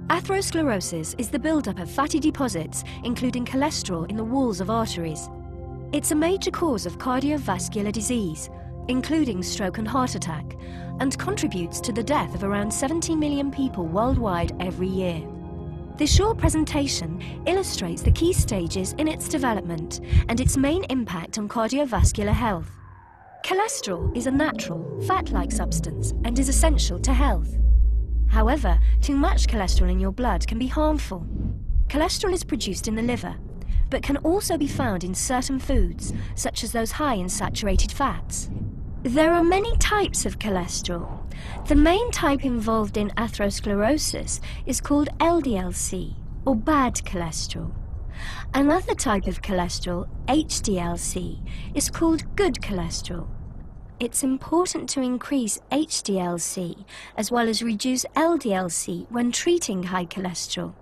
Atherosclerosis is the buildup of fatty deposits, including cholesterol, in the walls of arteries. It's a major cause of cardiovascular disease, including stroke and heart attack, and contributes to the death of around 70 million people worldwide every year. This short presentation illustrates the key stages in its development and its main impact on cardiovascular health. Cholesterol is a natural, fat-like substance and is essential to health. However, too much cholesterol in your blood can be harmful. Cholesterol is produced in the liver, but can also be found in certain foods, such as those high in saturated fats. There are many types of cholesterol. The main type involved in atherosclerosis is called LDL-C, or bad cholesterol. Another type of cholesterol, HDL-C, is called good cholesterol. It's important to increase HDL-C as well as reduce LDL-C when treating high cholesterol.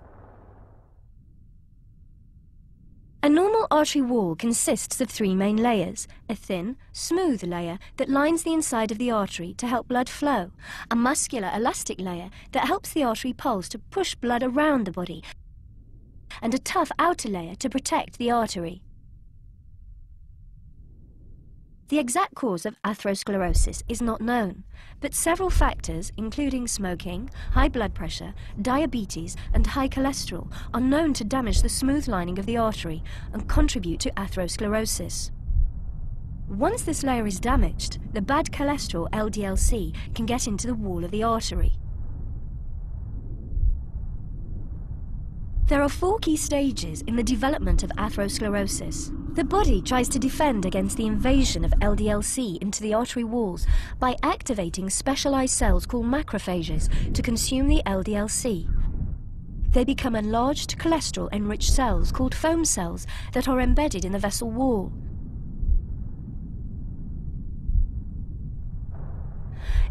A normal artery wall consists of three main layers: a thin, smooth layer that lines the inside of the artery to help blood flow, a muscular, elastic layer that helps the artery pulse to push blood around the body, and a tough outer layer to protect the artery. The exact cause of atherosclerosis is not known, but several factors, including smoking, high blood pressure, diabetes, and high cholesterol, are known to damage the smooth lining of the artery and contribute to atherosclerosis. Once this layer is damaged, the bad cholesterol, LDL-C, can get into the wall of the artery. There are four key stages in the development of atherosclerosis. The body tries to defend against the invasion of LDL-C into the artery walls by activating specialized cells called macrophages to consume the LDL-C. They become enlarged cholesterol-enriched cells called foam cells that are embedded in the vessel wall.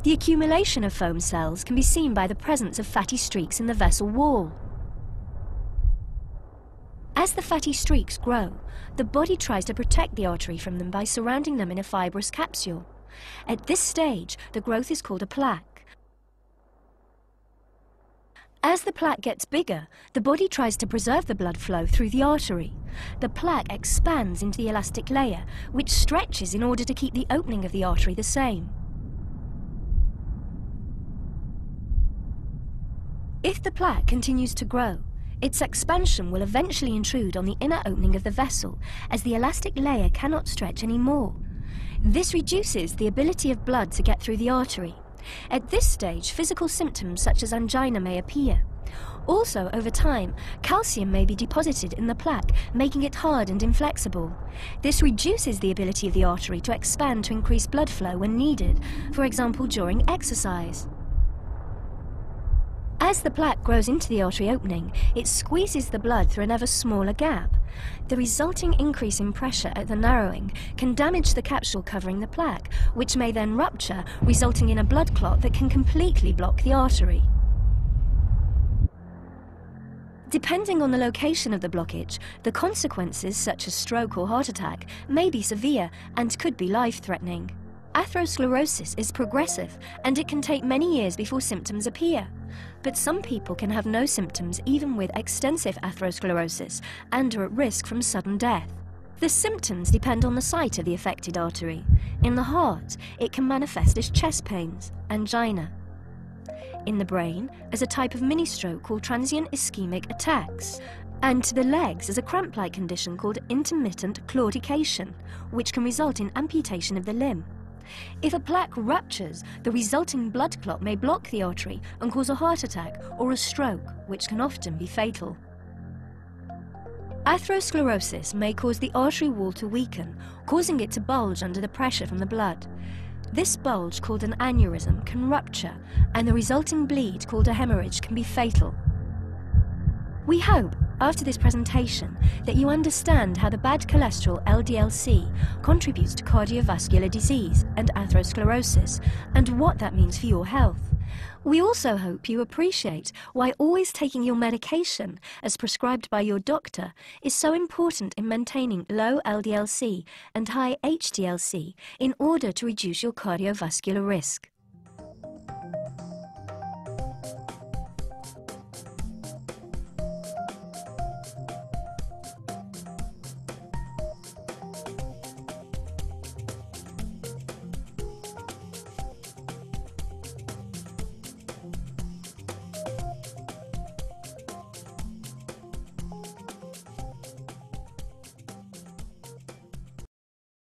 The accumulation of foam cells can be seen by the presence of fatty streaks in the vessel wall. As the fatty streaks grow, the body tries to protect the artery from them by surrounding them in a fibrous capsule. At this stage, the growth is called a plaque. As the plaque gets bigger, the body tries to preserve the blood flow through the artery. The plaque expands into the elastic layer, which stretches in order to keep the opening of the artery the same. If the plaque continues to grow, its expansion will eventually intrude on the inner opening of the vessel, as the elastic layer cannot stretch anymore. This reduces the ability of blood to get through the artery. At this stage, physical symptoms such as angina may appear. Also, over time, calcium may be deposited in the plaque, making it hard and inflexible. This reduces the ability of the artery to expand to increase blood flow when needed, for example during exercise. As the plaque grows into the artery opening, it squeezes the blood through an ever smaller gap. The resulting increase in pressure at the narrowing can damage the capsule covering the plaque, which may then rupture, resulting in a blood clot that can completely block the artery. Depending on the location of the blockage, the consequences, such as stroke or heart attack, may be severe and could be life-threatening. Atherosclerosis is progressive, and it can take many years before symptoms appear. But some people can have no symptoms even with extensive atherosclerosis and are at risk from sudden death. The symptoms depend on the site of the affected artery. In the heart, it can manifest as chest pains, angina. In the brain, as a type of mini-stroke called transient ischemic attacks. And to the legs as a cramp-like condition called intermittent claudication, which can result in amputation of the limb. If a plaque ruptures, the resulting blood clot may block the artery and cause a heart attack or a stroke, which can often be fatal. Atherosclerosis may cause the artery wall to weaken, causing it to bulge under the pressure from the blood. This bulge, called an aneurysm, can rupture, and the resulting bleed, called a hemorrhage, can be fatal. We hope, after this presentation, that you understand how the bad cholesterol LDL-C contributes to cardiovascular disease and atherosclerosis, and what that means for your health. We also hope you appreciate why always taking your medication, as prescribed by your doctor, is so important in maintaining low LDL-C and high HDL-C in order to reduce your cardiovascular risk.